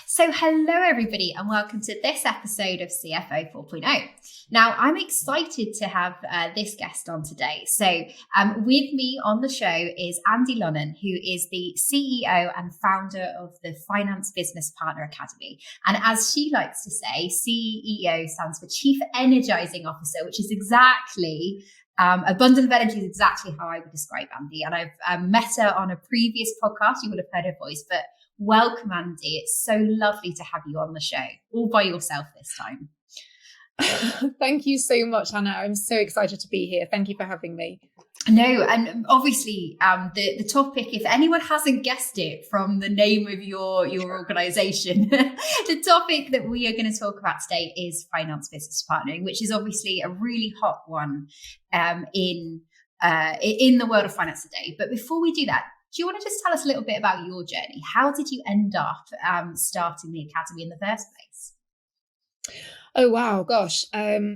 So hello everybody and welcome to this episode of CFO 4.0. Now I'm excited to have this guest on today. So with me on the show is Andi Lonnen, who is the CEO and founder of the Finance Business Partner Academy. And as she likes to say, CEO stands for Chief Energizing Officer, which is exactly a bundle of energy is exactly how I would describe Andi. And I've met her on a previous podcast. You would have heard her voice, but welcome, Andi. It's so lovely to have you on the show, all by yourself this time. Thank you so much, Hannah. I'm so excited to be here. Thank you for having me. No, and obviously the topic, if anyone hasn't guessed it from the name of your organisation, the topic that we are going to talk about today is finance business partnering, which is obviously a really hot one in the world of finance today. But before we do that, do you want to just tell us a little bit about your journey? How did you end up starting the academy in the first place? Oh, wow. Gosh.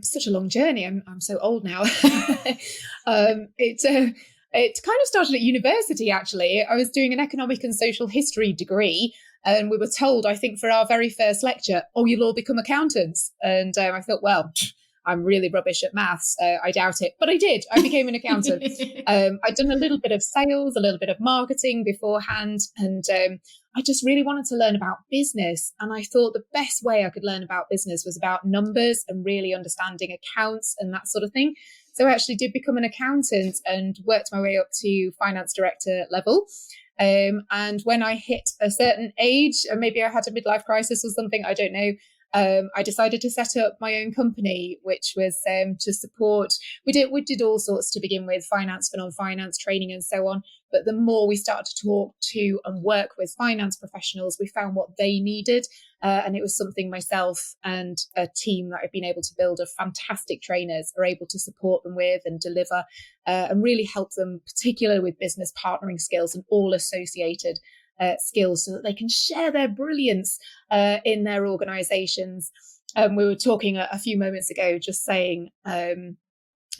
Such a long journey. I'm so old now. It kind of started at university, actually. I was doing an economic and social history degree, and we were told, I think, for our very first lecture, oh, you'll all become accountants. And I thought, well, I'm really rubbish at maths. I doubt it. But I did. I became an accountant. I'd done a little bit of sales, a little bit of marketing beforehand. And I just really wanted to learn about business. And I thought the best way I could learn about business was about numbers and really understanding accounts and that sort of thing. So I actually did become an accountant and worked my way up to finance director level. And when I hit a certain age, or maybe I had a midlife crisis or something, I don't know, I decided to set up my own company, which was to support. We did all sorts to begin with, finance for non-finance training and so on. But the more we started to talk to and work with finance professionals, we found what they needed. And it was something myself and a team that I've been able to build of fantastic trainers are able to support them with and deliver and really help them, particularly with business partnering skills and all associated skills, so that they can share their brilliance in their organizations. We were talking a few moments ago, just saying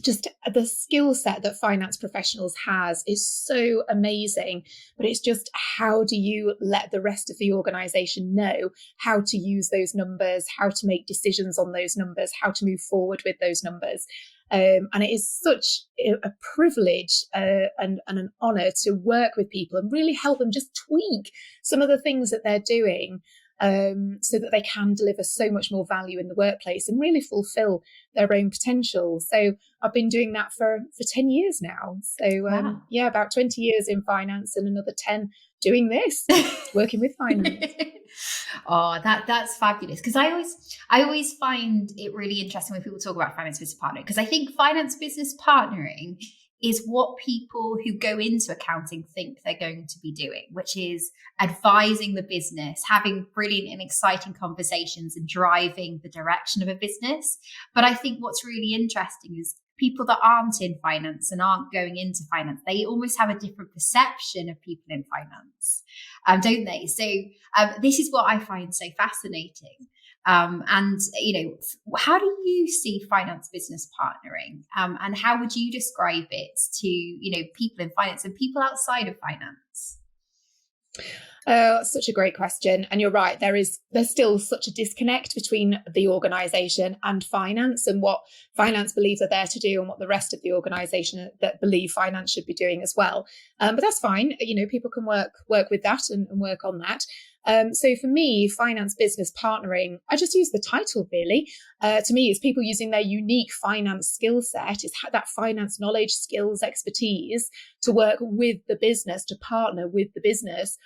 just the skill set that finance professionals has is so amazing, but it's just how do you let the rest of the organization know how to use those numbers, how to make decisions on those numbers, how to move forward with those numbers. And it is such a privilege and an honor to work with people and really help them just tweak some of the things that they're doing so that they can deliver so much more value in the workplace and really fulfill their own potential. So I've been doing that for 10 years now. So wow. About 20 years in finance and another 10 doing this, working with finance. Oh, that's fabulous. Because I always find it really interesting when people talk about finance business partnering, because I think finance business partnering is what people who go into accounting think they're going to be doing, which is advising the business, having brilliant and exciting conversations and driving the direction of a business. But I think what's really interesting is people that aren't in finance and aren't going into finance, they almost have a different perception of people in finance, don't they? So this is what I find so fascinating. And, how do you see finance business partnering? And how would you describe it to, people in finance and people outside of finance? Such a great question. And you're right, there's still such a disconnect between the organisation and finance and what finance believes are there to do and what the rest of the organisation that believe finance should be doing as well. But that's fine. People can work with that and work on that. So for me, finance business partnering, I just use the title really. To me, it's people using their unique finance skill set, it's that finance knowledge, skills, expertise to work with the business, to partner with the business.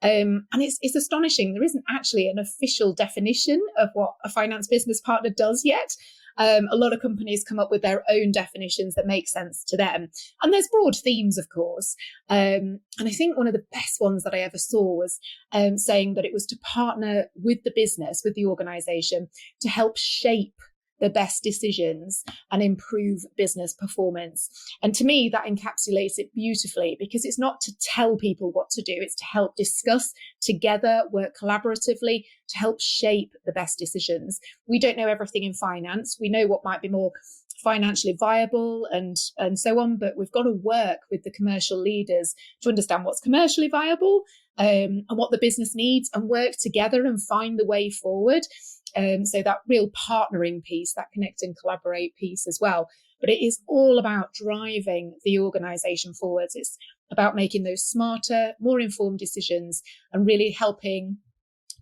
And it's astonishing. There isn't actually an official definition of what a finance business partner does yet. A lot of companies come up with their own definitions that make sense to them. And there's broad themes, of course. And I think one of the best ones that I ever saw was saying that it was to partner with the business, with the organization, to help shape the best decisions and improve business performance. And to me, that encapsulates it beautifully, because it's not to tell people what to do, it's to help discuss together, work collaboratively to help shape the best decisions. We don't know everything in finance. We know what might be more financially viable and so on, but we've got to work with the commercial leaders to understand what's commercially viable and what the business needs, and work together and find the way forward. So that real partnering piece, that connect and collaborate piece as well. But it is all about driving the organization forwards. It's about making those smarter, more informed decisions and really helping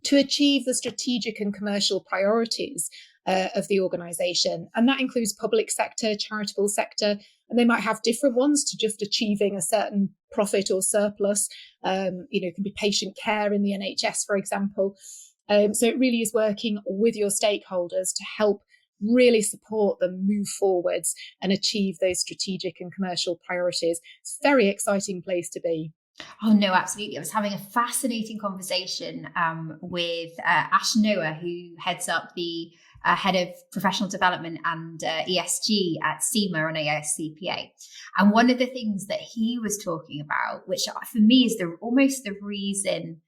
to achieve the strategic and commercial priorities of the organization. And that includes public sector, charitable sector, and they might have different ones to just achieving a certain profit or surplus. It can be patient care in the NHS, for example. So it really is working with your stakeholders to help really support them move forwards and achieve those strategic and commercial priorities. It's a very exciting place to be. Oh, no, absolutely. I was having a fascinating conversation with Ash Noah, who heads up the head of professional development and ESG at CIMA on AICPA. And one of the things that he was talking about, which for me is almost the reason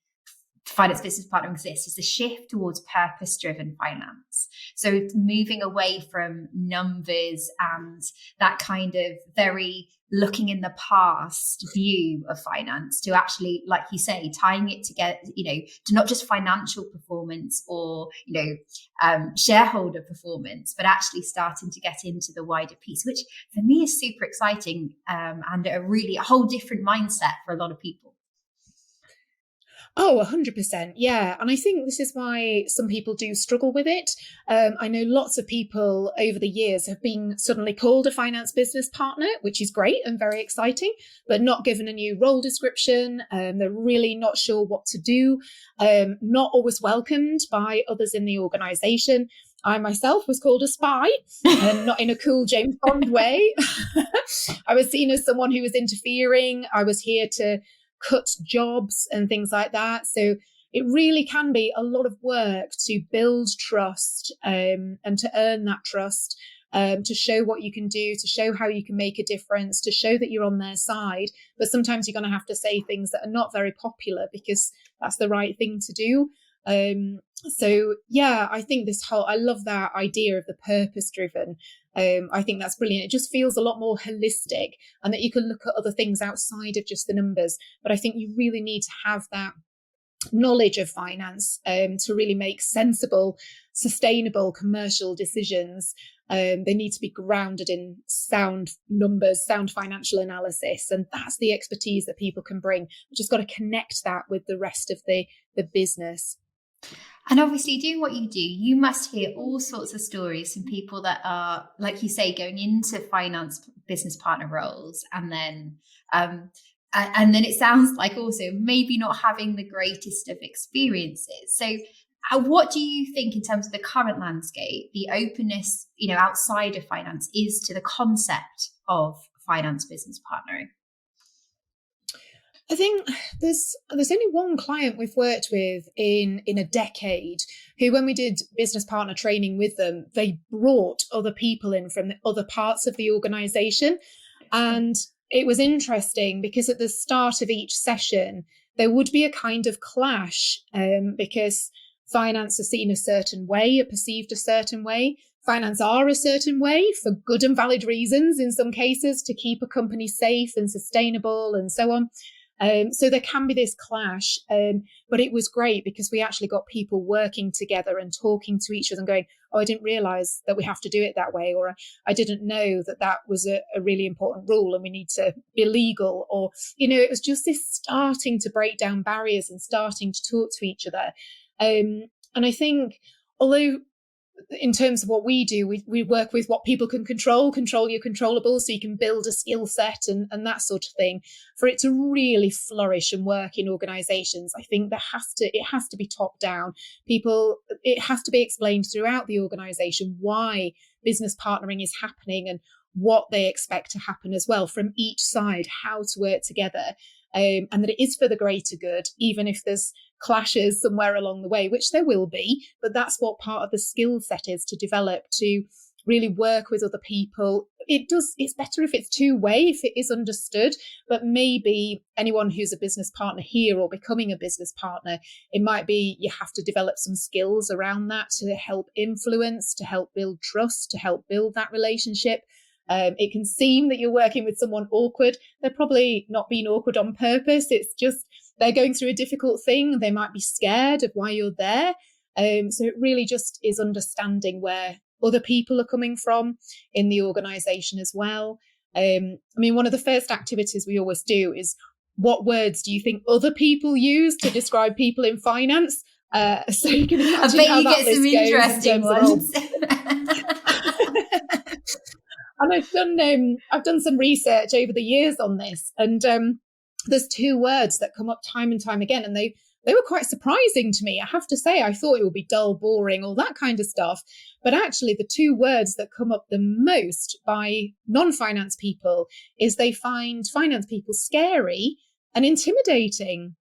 finance business partnering exists, is the shift towards purpose-driven finance. So it's moving away from numbers and that kind of very looking in the past view of finance to actually, like you say, tying it together, to not just financial performance or, shareholder performance, but actually starting to get into the wider piece, which for me is super exciting and a whole different mindset for a lot of people. Oh, 100%. Yeah. And I think this is why some people do struggle with it. I know lots of people over the years have been suddenly called a finance business partner, which is great and very exciting, but not given a new role description. They're really not sure what to do, not always welcomed by others in the organization. I myself was called a spy, and not in a cool James Bond way. I was seen as someone who was interfering. I was here to cut jobs and things like that. So it really can be a lot of work to build trust and to earn that trust, to show what you can do, to show how you can make a difference, to show that you're on their side. But sometimes you're going to have to say things that are not very popular because that's the right thing to do. So yeah, I think I love that idea of the purpose driven. I think that's brilliant. It just feels a lot more holistic, and that you can look at other things outside of just the numbers. But I think you really need to have that knowledge of finance to really make sensible, sustainable commercial decisions. They need to be grounded in sound numbers, sound financial analysis. And that's the expertise that people can bring. We've just got to connect that with the rest of the business. And obviously, doing what you do, you must hear all sorts of stories from people that are, like you say, going into finance business partner roles, and then it sounds like also maybe not having the greatest of experiences. So, what do you think in terms of the current landscape, the openness, outside of finance, is to the concept of finance business partnering? I think there's only one client we've worked with in a decade who, when we did business partner training with them, they brought other people in from the other parts of the organization. And it was interesting because at the start of each session, there would be a kind of clash because finance is seen a certain way, or perceived a certain way. Finance are a certain way for good and valid reasons in some cases, to keep a company safe and sustainable and so on. So there can be this clash, but it was great because we actually got people working together and talking to each other and going, oh, I didn't realize that we have to do it that way, or I didn't know that was a really important rule and we need to be legal, or, it was just this starting to break down barriers and starting to talk to each other. And I think, although in terms of what we do, we work with what people can control your controllables, so you can build a skill set and that sort of thing. For it to really flourish and work in organizations, I think it has to be top down. It has to be explained throughout the organization why business partnering is happening and what they expect to happen as well from each side, how to work together, and that it is for the greater good, even if there's clashes somewhere along the way, which there will be, but that's what part of the skill set is, to develop, to really work with other people. It's better if it's two-way, if it is understood, but maybe anyone who's a business partner here or becoming a business partner, it might be you have to develop some skills around that to help influence, to help build trust, to help build that relationship. It can seem that you're working with someone awkward. They're probably not being awkward on purpose. It's just they're going through a difficult thing. They might be scared of why you're there. So it really just is understanding where other people are coming from in the organization as well. I mean, one of the first activities we always do is, what words do you think other people use to describe people in finance? So you can imagine how that list goes in terms ones. And I've done some research over the years on this, and there's two words that come up time and time again, and they were quite surprising to me. I have to say, I thought it would be dull, boring, all that kind of stuff. But actually, the two words that come up the most by non-finance people is they find finance people scary and intimidating.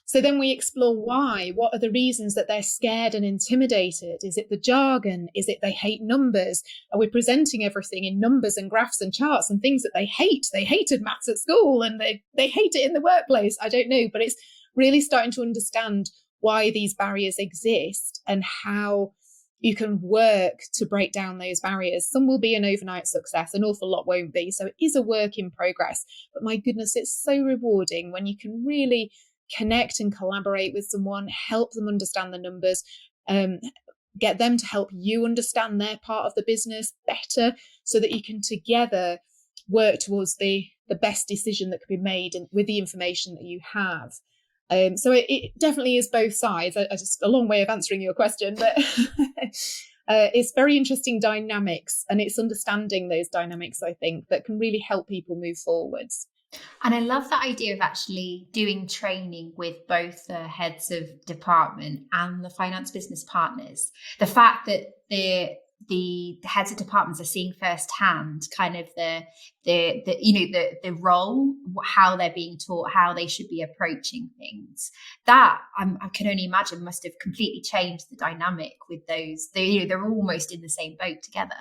So then we explore why. What are the reasons that they're scared and intimidated? Is it the jargon? Is it they hate numbers? Are we presenting everything in numbers and graphs and charts and things that they hate? They hated maths at school and they hate it in the workplace. I don't know, but it's really starting to understand why these barriers exist and how you can work to break down those barriers. Some will be an overnight success, an awful lot won't be. So it is a work in progress. But my goodness, it's so rewarding when you can really connect and collaborate with someone, help them understand the numbers, get them to help you understand their part of the business better so that you can together work towards the best decision that can be made and with the information that you have. So it definitely is both sides. I just a long way of answering your question, but it's very interesting dynamics, and it's understanding those dynamics, I think, that can really help people move forwards. And I love that idea of actually doing training with both the heads of department and the finance business partners. The fact that the heads of departments are seeing firsthand kind of the role, how they're being taught, how they should be approaching things. That I can only imagine must have completely changed the dynamic with those. They're almost in the same boat together.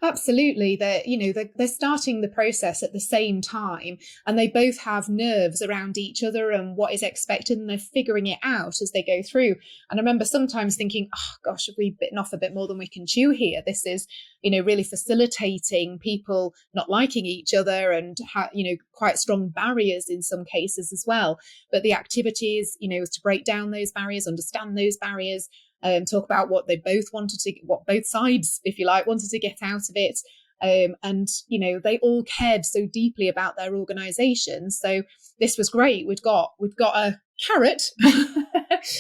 Absolutely. They're starting the process at the same time, and they both have nerves around each other and what is expected, and they're figuring it out as they go through. And I remember sometimes thinking, oh gosh, have we bitten off a bit more than we can chew here? This is, really facilitating people not liking each other and, quite strong barriers in some cases as well. But the activities, is to break down those barriers, understand those barriers, talk about what both sides, if you like, wanted to get out of it. And they all cared so deeply about their organization. So this was great. We've got a carrot,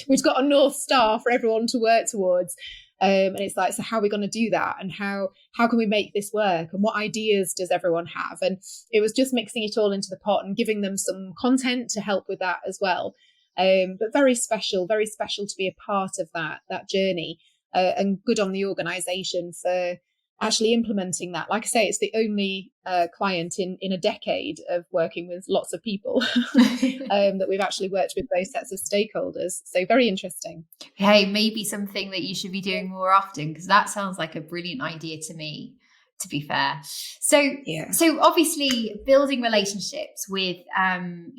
we've got a North Star for everyone to work towards. And it's like, so how are we going to do that? And how can we make this work? And what ideas does everyone have? And it was just mixing it all into the pot and giving them some content to help with that as well. But very special to be a part of that journey, and good on the organisation for actually implementing that. Like I say, it's the only client in a decade of working with lots of people that we've actually worked with both sets of stakeholders. So very interesting. Hey, maybe something that you should be doing more often, because that sounds like a brilliant idea to me, to be fair. So obviously building relationships with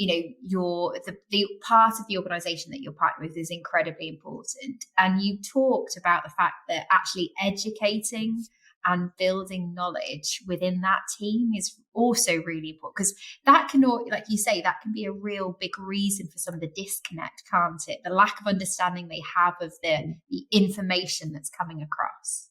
the part of the organization that you're partnering with is incredibly important. And you talked about the fact that actually educating and building knowledge within that team is also really important, because that can, like you say, that can be a real big reason for some of the disconnect, can't it? The lack of understanding they have of the information that's coming across.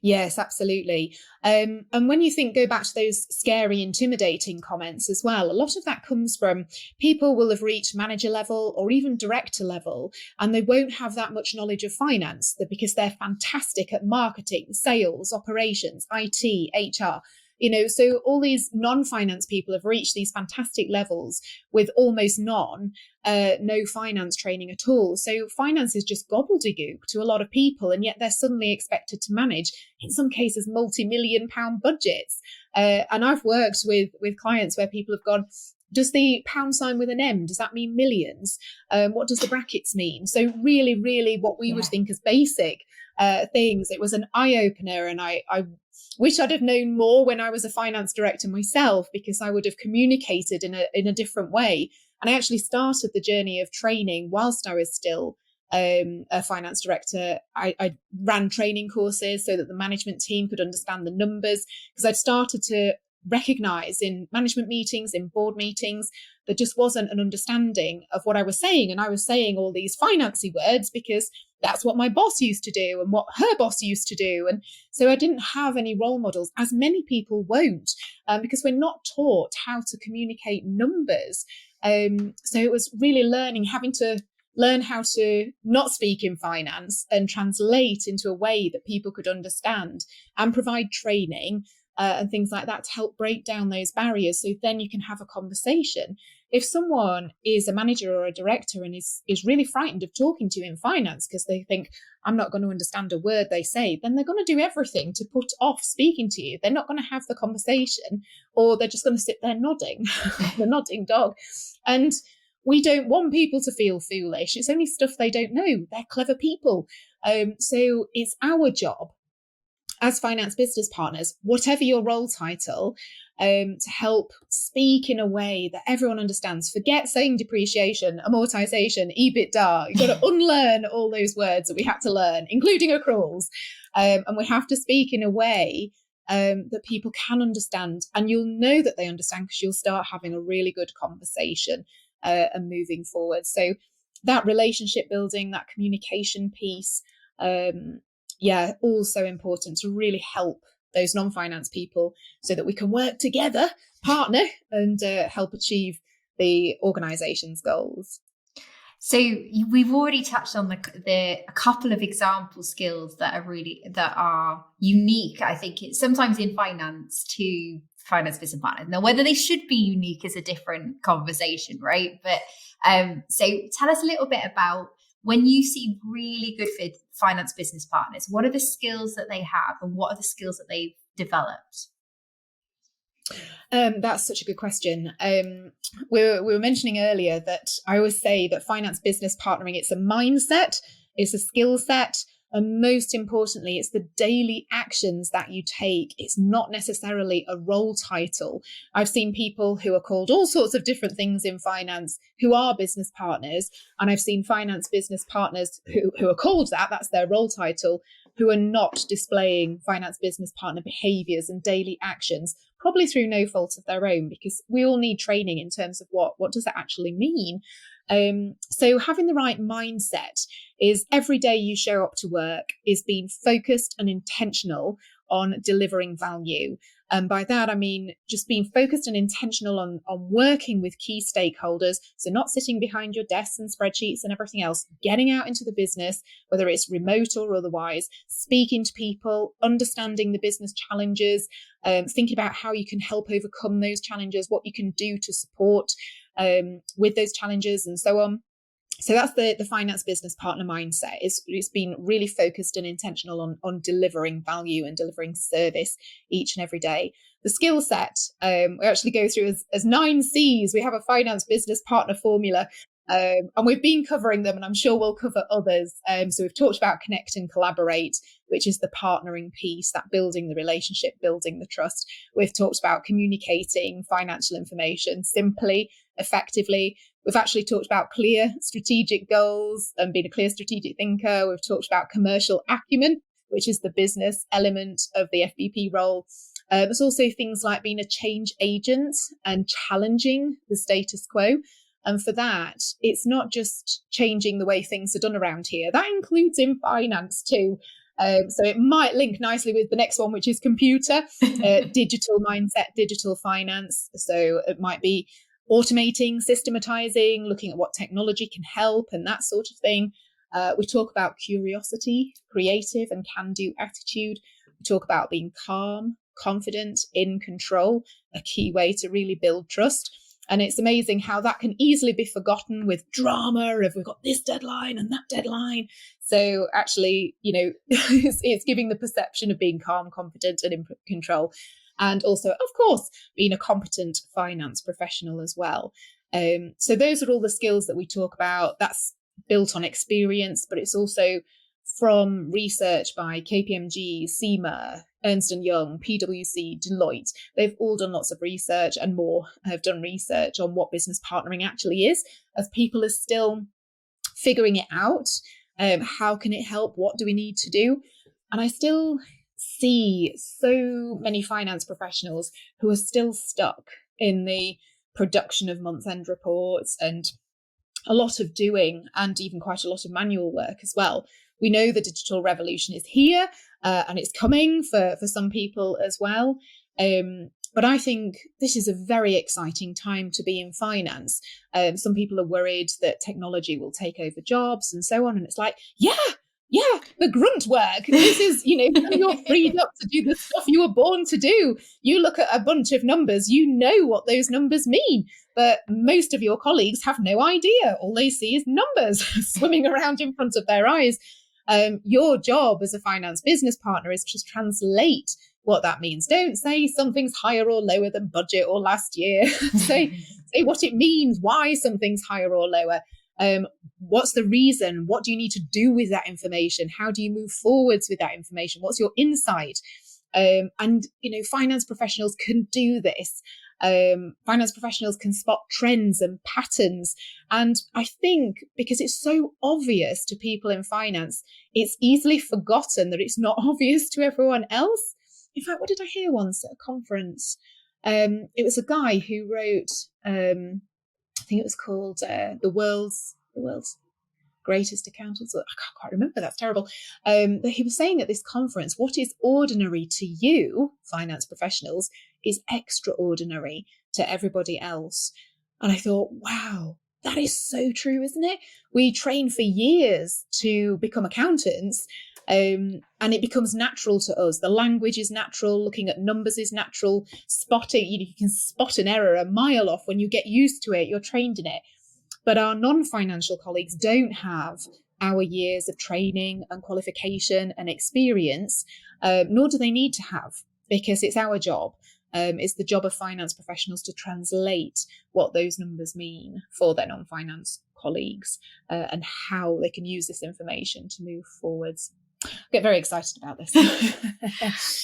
Yes, absolutely. And when you go back to those scary, intimidating comments as well, a lot of that comes from people will have reached manager level or even director level, and they won't have that much knowledge of finance because they're fantastic at marketing, sales, operations, IT, HR. So all these non-finance people have reached these fantastic levels with almost no finance training at all. So finance is just gobbledygook to a lot of people, and yet they're suddenly expected to manage, in some cases, multi-million-pound budgets. And I've worked with clients where people have gone, does the pound sign with an M, does that mean millions? What does the brackets mean? So really, really what we would think as basic things. It was an eye-opener, and I wish I'd have known more when I was a finance director myself, because I would have communicated in a different way. And I actually started the journey of training whilst I was still a finance director. I ran training courses so that the management team could understand the numbers, because I'd started to recognize in management meetings, in board meetings, there just wasn't an understanding of what I was saying. And I was saying all these financy words because that's what my boss used to do and what her boss used to do. And so I didn't have any role models, as many people won't, because we're not taught how to communicate numbers. So it was really having to learn how to not speak in finance and translate into a way that people could understand, and provide training and things like that to help break down those barriers. So then you can have a conversation. If someone is a manager or a director and is really frightened of talking to you in finance because they think, I'm not going to understand a word they say, then they're going to do everything to put off speaking to you. They're not going to have the conversation, or they're just going to sit there nodding, the nodding dog. And we don't want people to feel foolish. It's only stuff they don't know. They're clever people. So it's our job as finance business partners, whatever your role title, to help speak in a way that everyone understands. Forget saying depreciation, amortization, EBITDA. You've got to unlearn all those words that we had to learn, including accruals. And we have to speak in a way that people can understand. And you'll know that they understand because you'll start having a really good conversation and moving forward. So that relationship building, that communication piece, also important to really help those non-finance people so that we can work together, partner, and help achieve the organization's goals. So we've already touched on a couple of example skills that are unique. I think it's sometimes in finance to finance business partners. Now, whether they should be unique is a different conversation, right? But so tell us a little bit about when you see really good fit finance business partners, what are the skills that they have and what are the skills that they've developed? That's such a good question. We were mentioning earlier that I always say that finance business partnering, it's a mindset, it's a skill set, and most importantly, it's the daily actions that you take. It's not necessarily a role title. I've seen people who are called all sorts of different things in finance who are business partners, and I've seen finance business partners who are called that's their role title, who are not displaying finance business partner behaviours and daily actions, probably through no fault of their own, because we all need training in terms of what does that actually mean. So having the right mindset is every day you show up to work is being focused and intentional on delivering value. And by that, I mean just being focused and intentional on working with key stakeholders. So not sitting behind your desks and spreadsheets and everything else, getting out into the business, whether it's remote or otherwise, speaking to people, understanding the business challenges, thinking about how you can help overcome those challenges, what you can do to support with those challenges and so on. So that's the finance business partner mindset. It's been really focused and intentional on delivering value and delivering service each and every day. The skill set, we actually go through as 9 C's. We have a finance business partner formula, and we've been covering them, and I'm sure we'll cover others. So we've talked about connect and collaborate, which is the partnering piece, that building the relationship, building the trust. We've talked about communicating financial information simply, effectively. We've actually talked about clear strategic goals and being a clear strategic thinker. We've talked about commercial acumen, which is the business element of the FBP role. There's also things like being a change agent and challenging the status quo. And for that, it's not just changing the way things are done around here. That includes in finance too. So it might link nicely with the next one, which is computer, digital mindset, digital finance. So it might be automating, systematizing, looking at what technology can help and that sort of thing. We talk about curiosity, creative and can-do attitude. We talk about being calm, confident, in control, a key way to really build trust. And it's amazing how that can easily be forgotten with drama of we've got this deadline and that deadline. So actually, it's giving the perception of being calm, confident and in control. And also, of course, being a competent finance professional as well. So those are all the skills that we talk about. That's built on experience, but it's also from research by KPMG, CIMA, Ernst & Young, PwC, Deloitte. They've all done lots of research, and more have done research on what business partnering actually is, as people are still figuring it out. How can it help? What do we need to do? And I still see so many finance professionals who are still stuck in the production of month-end reports and a lot of doing and even quite a lot of manual work as well. We know the digital revolution is here and it's coming for some people as well. But I think this is a very exciting time to be in finance. Some people are worried that technology will take over jobs and so on. And it's like, yeah, the grunt work. This is, when you're freed up to do the stuff you were born to do. You look at a bunch of numbers, you know what those numbers mean. But most of your colleagues have no idea. All they see is numbers swimming around in front of their eyes. Your job as a finance business partner is to translate what that means. Don't say something's higher or lower than budget or last year. say what it means, why something's higher or lower. What's the reason? What do you need to do with that information? How do you move forwards with that information? What's your insight? And finance professionals can do this. Finance professionals can spot trends and patterns. And I think because it's so obvious to people in finance, it's easily forgotten that it's not obvious to everyone else. In fact, what did I hear once at a conference? It was a guy who wrote, I think it was called the world's greatest accountants. I can't quite remember. That's terrible. But he was saying at this conference, what is ordinary to you, finance professionals, is extraordinary to everybody else. And I thought, wow, that is so true, isn't it? We train for years to become accountants, and it becomes natural to us. The language is natural. Looking at numbers is natural. Spotting, you can spot an error a mile off when you get used to it. You're trained in it. But our non-financial colleagues don't have our years of training and qualification and experience, nor do they need to have, because it's our job. It's the job of finance professionals to translate what those numbers mean for their non-finance colleagues and how they can use this information to move forwards. I get very excited about this.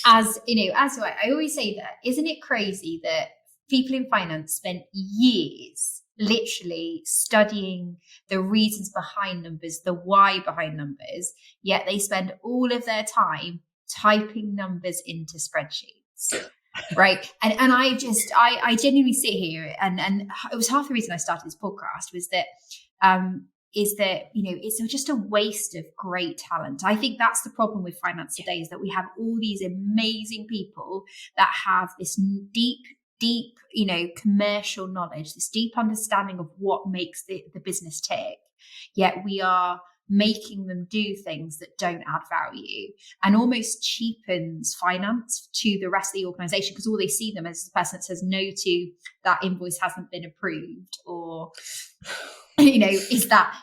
As I always say that, isn't it crazy that people in finance spent years literally studying the reasons behind numbers, the why behind numbers, yet they spend all of their time typing numbers into spreadsheets. Right. And I genuinely sit here and it was half the reason I started this podcast was that it's just a waste of great talent. I think that's the problem with finance today, is that we have all these amazing people that have this deep, commercial knowledge, this deep understanding of what makes the business tick. Yet we are making them do things that don't add value and almost cheapens finance to the rest of the organization, because all they see them as the person that says no to that invoice hasn't been approved, or is that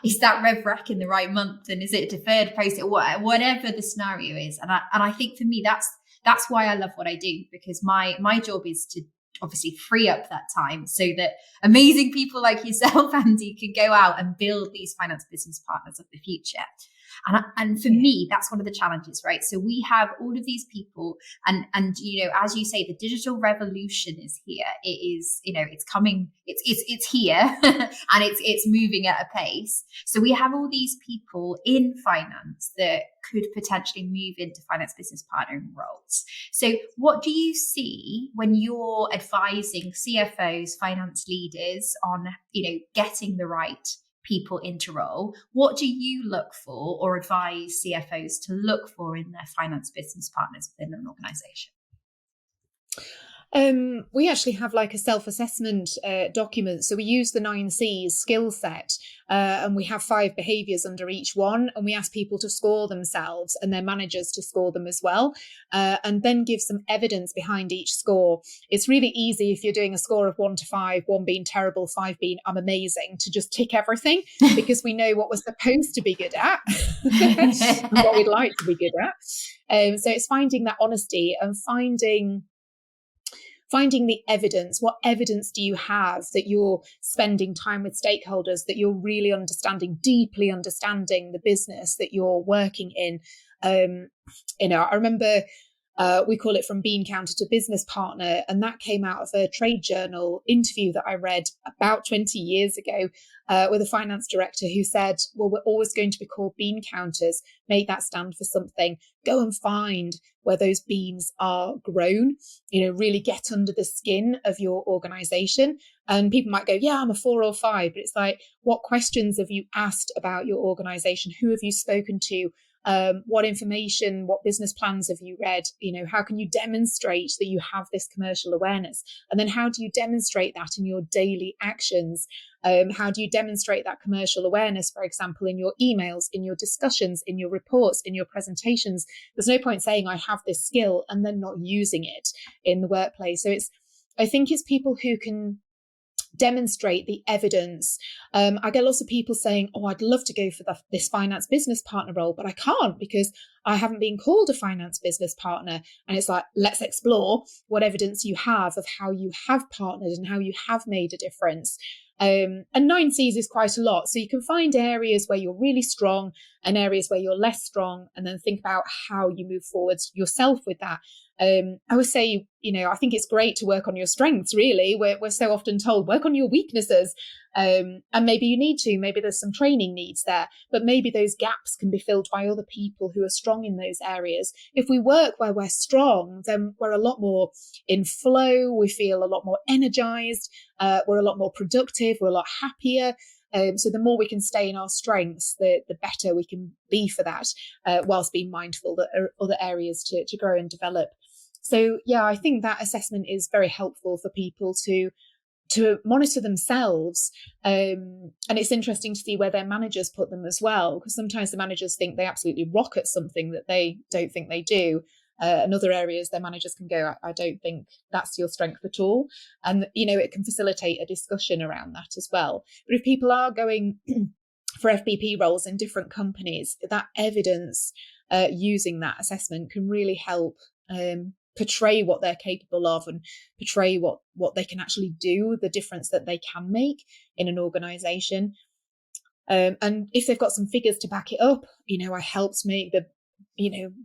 rev rec in the right month, and is it deferred post it, whatever the scenario is. And I think for me that's why I love what I do, because my job is to obviously free up that time so that amazing people like yourself, Andi, can go out and build these finance business partners of the future. And for me, that's one of the challenges, right? So we have all of these people and as you say, the digital revolution is here. It is, it's coming, it's here and it's moving at a pace. So we have all these people in finance that could potentially move into finance business partnering roles. So what do you see when you're advising CFOs, finance leaders on, getting the right people into role? What do you look for or advise CFOs to look for in their finance business partners within an organization? We actually have like a self-assessment document. So we use the 9 C's skill set and we have 5 behaviours under each one. And we ask people to score themselves and their managers to score them as well. And then give some evidence behind each score. It's really easy if you're doing a score of 1 to 5, 1 being terrible, 5 being I'm amazing, to just tick everything because we know what we're supposed to be good at and what we'd like to be good at. So it's finding that honesty and finding the evidence. What evidence do you have that you're spending time with stakeholders, that you're really deeply understanding the business that you're working in? I remember We call it From Bean Counter to Business Partner. And that came out of a trade journal interview that I read about 20 years ago with a finance director who said, well, we're always going to be called bean counters. Make that stand for something. Go and find where those beans are grown, really get under the skin of your organization. And people might go, yeah, I'm a 4 or 5. But it's like, what questions have you asked about your organization? Who have you spoken to? What information, what business plans have you read? How can you demonstrate that you have this commercial awareness? And then how do you demonstrate that in your daily actions? How do you demonstrate that commercial awareness, for example, in your emails, in your discussions, in your reports, in your presentations? There's no point saying I have this skill and then not using it in the workplace. So I think it's people who can demonstrate the evidence. I get lots of people saying, oh, I'd love to go for this finance business partner role, but I can't because I haven't been called a finance business partner. And it's like, let's explore what evidence you have of how you have partnered and how you have made a difference. And 9 C's is quite a lot. So you can find areas where you're really strong and areas where you're less strong, and then think about how you move forwards yourself with that. I would say, I think it's great to work on your strengths, really. We're so often told, work on your weaknesses. And maybe you need to, maybe there's some training needs there, but maybe those gaps can be filled by other people who are strong in those areas. If we work where we're strong, then we're a lot more in flow. We feel a lot more energized. We're a lot more productive. We're a lot happier. So the more we can stay in our strengths, the better we can be for that, whilst being mindful that there are other areas to grow and develop. So, yeah, I think that assessment is very helpful for people to monitor themselves. And it's interesting to see where their managers put them as well, because sometimes the managers think they absolutely rock at something that they don't think they do. In other areas, their managers can go, I don't think that's your strength at all. And, it can facilitate a discussion around that as well. But if people are going for FBP roles in different companies, that evidence using that assessment can really help portray what they're capable of and portray what they can actually do, the difference that they can make in an organization. And if they've got some figures to back it up, I helped make the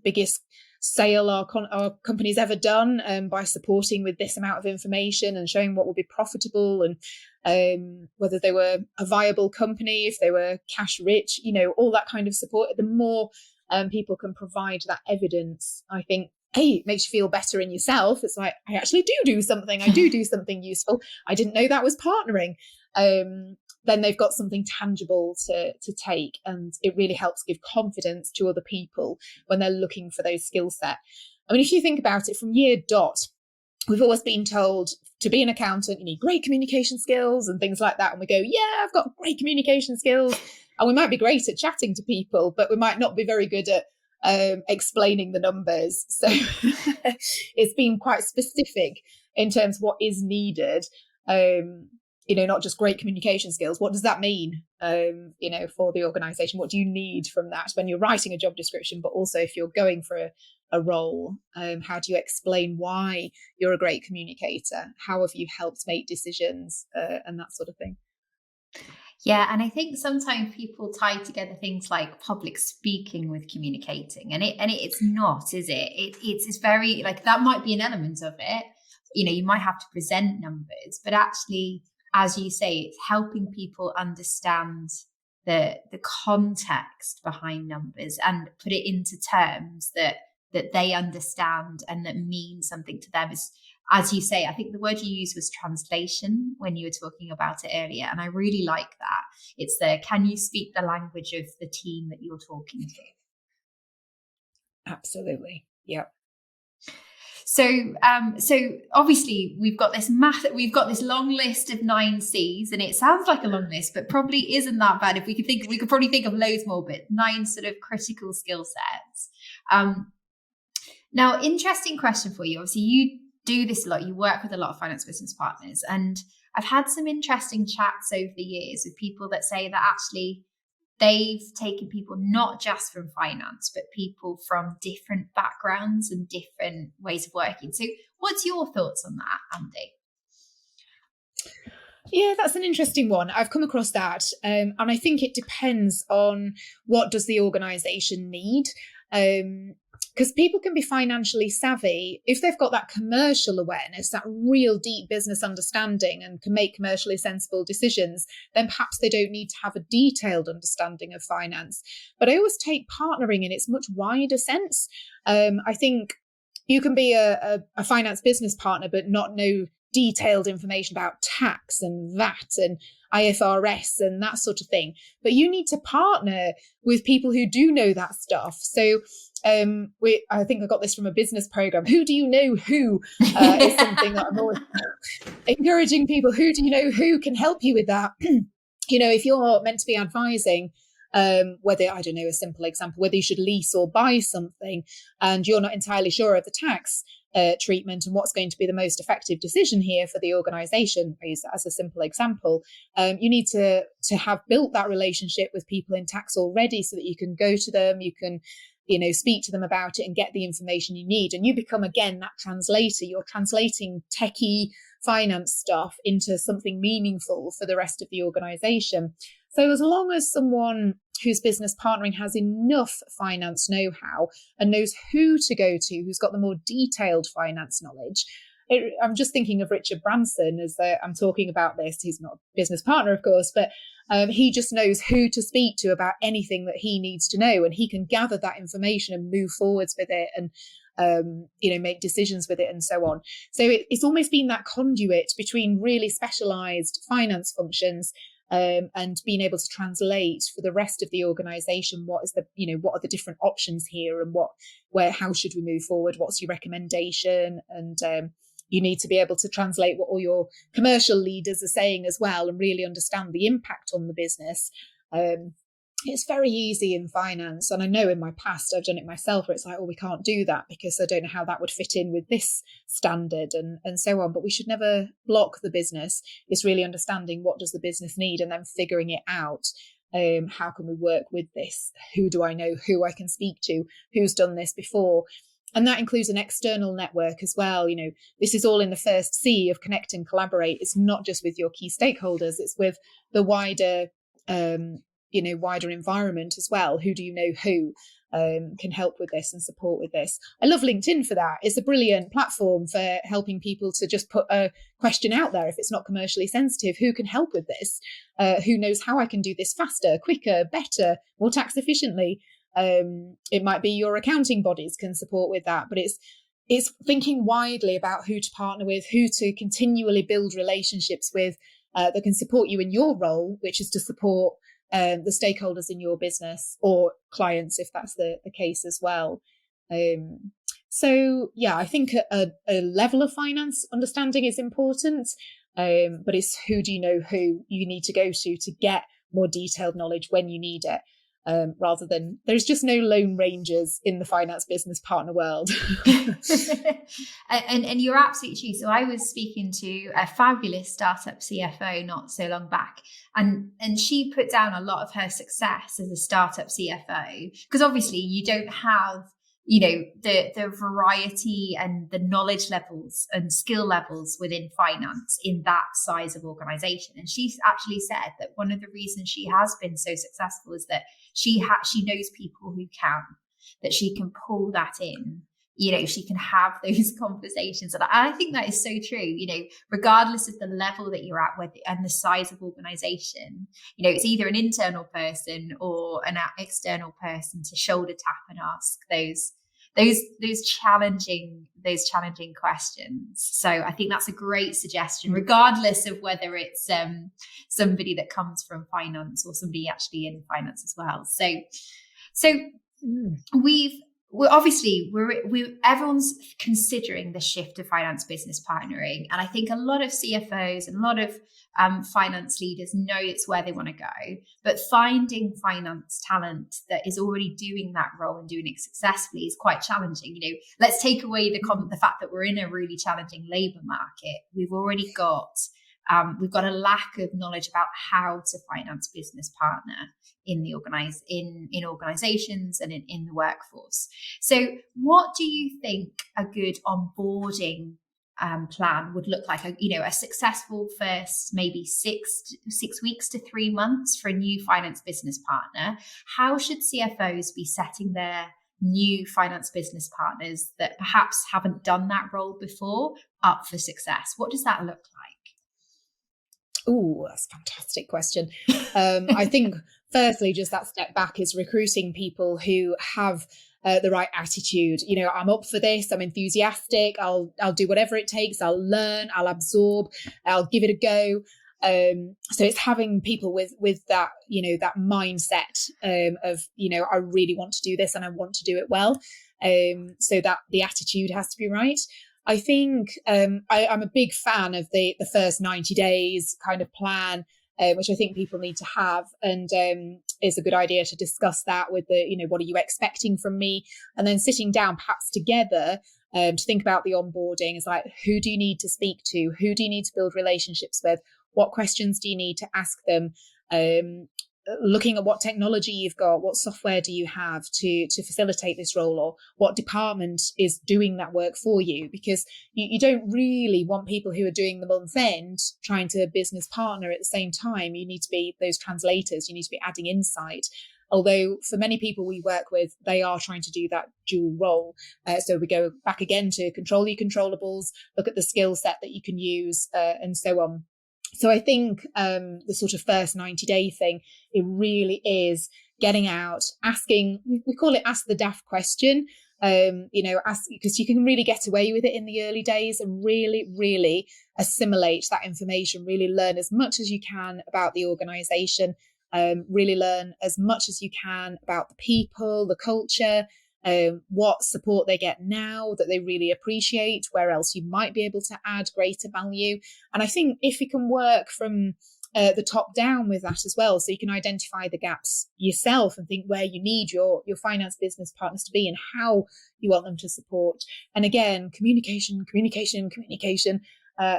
biggest sale our company's ever done by supporting with this amount of information and showing what will be profitable and whether they were a viable company, if they were cash rich, all that kind of support. The more people can provide that evidence, I think, it makes you feel better in yourself. It's like, I actually do something. I do something useful. I didn't know that was partnering. Then they've got something tangible to take, and it really helps give confidence to other people when they're looking for those skill set. I mean, if you think about it from year dot, we've always been told to be an accountant, you need great communication skills and things like that. And we go, yeah, I've got great communication skills. And we might be great at chatting to people, but we might not be very good at explaining the numbers. So it's been quite specific in terms of what is needed. Not just great communication skills. What does that mean, for the organization? What do you need from that when you're writing a job description, but also if you're going for a role? How do you explain why you're a great communicator? How have you helped make decisions and that sort of thing? Yeah, and I think sometimes people tie together things like public speaking with communicating, and it's not, is it? It's very, like, that might be an element of it. You might have to present numbers, but actually, as you say, it's helping people understand the context behind numbers and put it into terms that they understand and that mean something to them. As you say, I think the word you used was translation when you were talking about it earlier. And I really like that. It's can you speak the language of the team that you're talking to? Absolutely. Yeah. So obviously we've got this long list of 9 C's, and it sounds like a long list, but probably isn't that bad. If we could probably think of loads more, but 9 sort of critical skill sets. Now, interesting question for you. Obviously, you do this a lot. You work with a lot of finance business partners, and I've had some interesting chats over the years with people that say that actually they've taken people not just from finance, but people from different backgrounds and different ways of working. So what's your thoughts on that, Andi? Yeah, that's an interesting one. I've come across that. And I think it depends on what does the organisation need. because people can be financially savvy if they've got that commercial awareness, that real deep business understanding, and can make commercially sensible decisions, then perhaps they don't need to have a detailed understanding of finance. But I always take partnering in its much wider sense. I think you can be a finance business partner but not know detailed information about tax and VAT and IFRS and that sort of thing. But you need to partner with people who do know that stuff. So I think I got this from a business program. Who do you know who is something that I'm always encouraging people. Who do you know who can help you with that? If you're meant to be advising, whether, I don't know, a simple example, whether you should lease or buy something, and you're not entirely sure of the tax treatment and what's going to be the most effective decision here for the organization, I use that as a simple example, you need to have built that relationship with people in tax already so that you can go to them, you can speak to them about it and get the information you need. And you become, again, that translator. You're translating techie finance stuff into something meaningful for the rest of the organization. So as long as someone who's business partnering has enough finance know-how and knows who to go to, who's got the more detailed finance knowledge. I'm just thinking of Richard Branson as I'm talking about this. He's not a business partner, of course, but he just knows who to speak to about anything that he needs to know, and he can gather that information and move forwards with it and make decisions with it and so on. So it's almost been that conduit between really specialized finance functions and being able to translate for the rest of the organization what are the different options here, and how should we move forward, what's your recommendation, and you need to be able to translate what all your commercial leaders are saying as well and really understand the impact on the business. It's very easy in finance, and I know in my past I've done it myself, where it's like, oh, we can't do that because I don't know how that would fit in with this standard and so on. But we should never block the business. It's really understanding what does the business need and then figuring it out. How can we work with this? Who do I know who I can speak to? Who's done this before? And that includes an external network as well. This is all in the first C of connect and collaborate. It's not just with your key stakeholders, it's with the wider wider environment as well. Who do you know who can help with this and support with this? I love LinkedIn for that. It's a brilliant platform for helping people to just put a question out there if it's not commercially sensitive. Who can help with this? Who knows how I can do this faster, quicker, better, more tax efficiently? It might be your accounting bodies can support with that, but it's thinking widely about who to partner with, who to continually build relationships with that can support you in your role, which is to support the stakeholders in your business or clients, if that's the case as well. I think a level of finance understanding is important, but it's who do you know who you need to go to get more detailed knowledge when you need it. Rather than, there's just no lone rangers in the finance business partner world. and you're absolutely true. So I was speaking to a fabulous startup CFO not so long back, and she put down a lot of her success as a startup CFO because obviously you don't have the variety and the knowledge levels and skill levels within finance in that size of organization. And she actually said that one of the reasons she has been so successful is that she knows people who can, that she can pull that in. She can have those conversations. And I think that is so true, regardless of the level that you're at and the size of organization, it's either an internal person or an external person to shoulder tap and ask those challenging questions. So I think that's a great suggestion, regardless of whether it's somebody that comes from finance or somebody actually in finance as well. So everyone's considering the shift to finance business partnering. And I think a lot of CFOs and a lot of finance leaders know it's where they want to go, but finding finance talent that is already doing that role and doing it successfully is quite challenging. Let's take away the fact that we're in a really challenging labor market. We've already got a lack of knowledge about how to finance business partner in the in organizations and in the workforce. So what do you think a good onboarding plan would look like? A successful first maybe 6 weeks to 3 months for a new finance business partner. How should CFOs be setting their new finance business partners that perhaps haven't done that role before up for success? What does that look like? Oh, that's a fantastic question. I think firstly, just that step back is recruiting people who have the right attitude. I'm up for this. I'm enthusiastic. I'll do whatever it takes. I'll learn. I'll absorb. I'll give it a go. So it's having people with that, that mindset of, I really want to do this and I want to do it well. So that the attitude has to be right. I think I'm a big fan of the first 90 days kind of plan, which I think people need to have. And it's a good idea to discuss that with what are you expecting from me? And then sitting down perhaps together to think about the onboarding is like, who do you need to speak to? Who do you need to build relationships with? What questions do you need to ask them? Looking at what technology you've got, what software do you have to facilitate this role, or what department is doing that work for you? Because you don't really want people who are doing the month end trying to business partner at the same time. You need to be those translators. You need to be adding insight. Although for many people we work with, they are trying to do that dual role. So we go back again to control your controllables, look at the skill set that you can use, and so on. So I think the sort of first 90-day thing, it really is getting out, asking, we call it ask the daft question, ask, because you can really get away with it in the early days and really, really assimilate that information, really learn as much as you can about the organization, really learn as much as you can about the people, the culture, what support they get now that they really appreciate, where else you might be able to add greater value. And I think if you can work from the top down with that as well, so you can identify the gaps yourself and think where you need your finance business partners to be and how you want them to support. And again, communication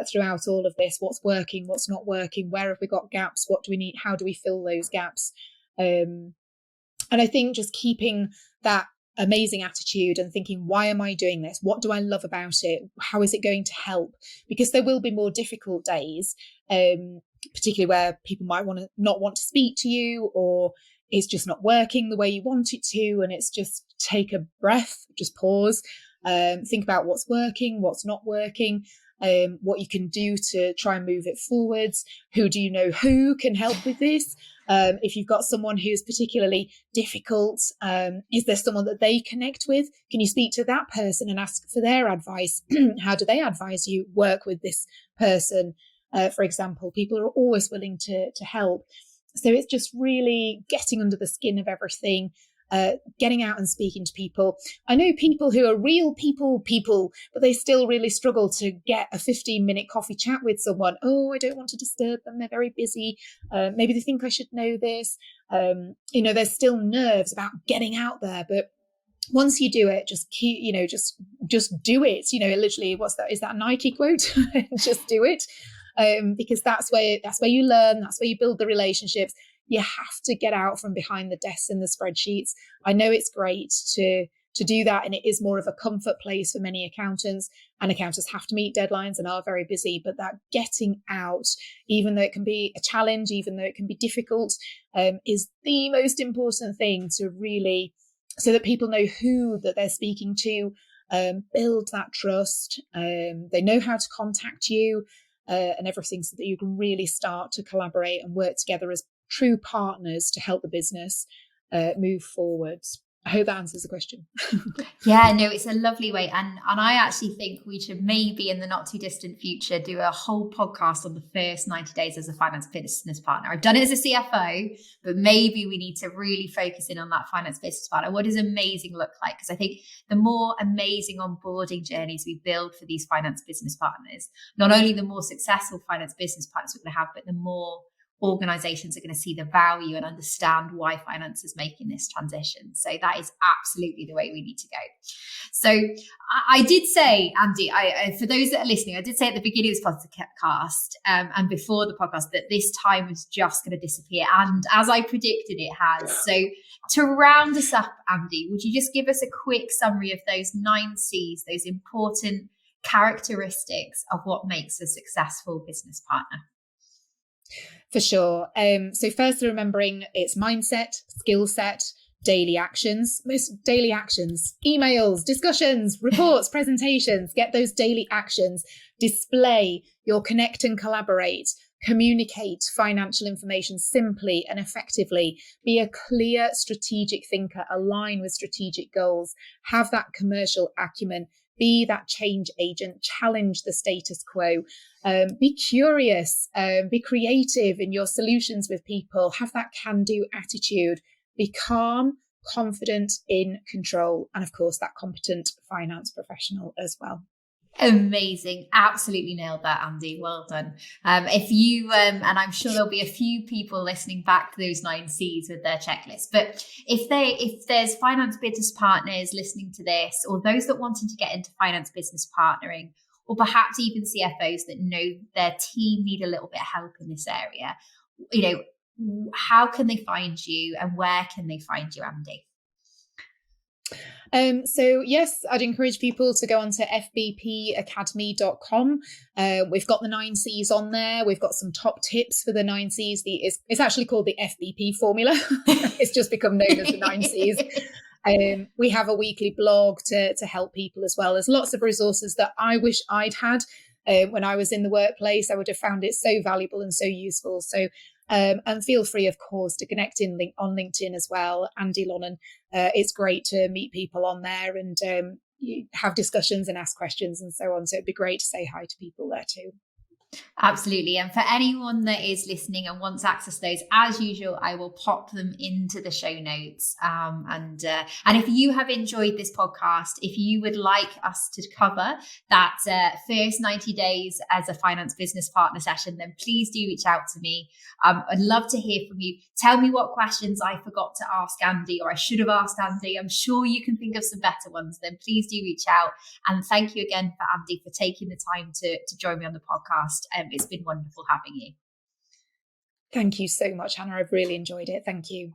throughout all of this. What's working, what's not working, where have we got gaps, what do we need, how do we fill those gaps? And I think just keeping that amazing attitude and thinking, why am I doing this? What do I love about it? How is it going to help? Because there will be more difficult days, particularly where people might not want to speak to you, or it's just not working the way you want it to. And it's just take a breath, just pause, think about what's working, what's not working, what you can do to try and move it forwards. Who do you know who can help with this? If you've got someone who's particularly difficult, is there someone that they connect with? Can you speak to that person and ask for their advice? How do they advise you work with this person? For example, people are always willing to help. So it's just really getting under the skin of everything, getting out and speaking to people. I know people who are real people, but they still really struggle to get a 15-minute coffee chat with someone. Oh, I don't want to disturb them. They're very busy. Maybe they think I should know this. There's still nerves about getting out there, but once you do it, just keep, just do it. Literally, is that a Nike quote? Just do it. Because that's where you learn, that's where you build the relationships. You have to get out from behind the desks and the spreadsheets. I know it's great to do that, and it is more of a comfort place for many accountants, and accountants have to meet deadlines and are very busy, but that getting out, even though it can be a challenge, even though it can be difficult, is the most important thing to really, so that people know who that they're speaking to, build that trust, they know how to contact you, and everything, so that you can really start to collaborate and work together as true partners to help the business move forwards. I hope that answers the question. Yeah, no, it's a lovely way. And I actually think we should maybe in the not too distant future do a whole podcast on the first 90 days as a finance business partner. I've done it as a CFO, but maybe we need to really focus in on that finance business partner. What does amazing look like? Because I think the more amazing onboarding journeys we build for these finance business partners, not only the more successful finance business partners we're going to have, but the more organizations are going to see the value and understand why finance is making this transition. So that is absolutely the way we need to go. So I did say, Andi, for those that are listening, I did say at the beginning of this podcast and before the podcast that this time was just going to disappear. And as I predicted, it has. So to round us up, Andi, would you just give us a quick summary of those 9 C's, those important characteristics of what makes a successful business partner? For sure. So first, remembering it's mindset, skill set, daily actions, emails, discussions, reports, presentations. Get those daily actions. Display your connect and collaborate. Communicate financial information simply and effectively. Be a clear strategic thinker. Align with strategic goals. Have that commercial acumen. Be that change agent. Challenge the status quo. Be curious. Be creative in your solutions with people. Have that can-do attitude. Be calm, confident, in control. And of course, that competent finance professional as well. Amazing. Absolutely nailed that, Andi. Well done. If you, and I'm sure there'll be a few people listening back to those 9 C's with their checklist, but if there's finance business partners listening to this, or those that wanting to get into finance business partnering, or perhaps even CFOs that know their team need a little bit of help in this area, how can they find you and where can they find you, Andi? So yes, I'd encourage people to go onto fbpacademy.com. We've got the 9 C's on there. We've got some top tips for the 9 C's. It's actually called the FBP formula. It's just become known as the 9 C's. We have a weekly blog to help people as well. There's lots of resources that I wish I'd had when I was in the workplace. I would have found it so valuable and so useful. So and feel free, of course, to connect on LinkedIn as well, Andi Lonnen. It's great to meet people on there and you have discussions and ask questions and so on. So it'd be great to say hi to people there too. Absolutely. And for anyone that is listening and wants access to those, as usual, I will pop them into the show notes. And if you have enjoyed this podcast, if you would like us to cover that first 90 days as a finance business partner session, then please do reach out to me. I'd love to hear from you. Tell me what questions I forgot to ask Andi, or I should have asked Andi. I'm sure you can think of some better ones. Then please do reach out. And thank you again for Andi for taking the time to join me on the podcast. It's been wonderful having you. Thank you so much, Hannah. I've really enjoyed it. Thank you.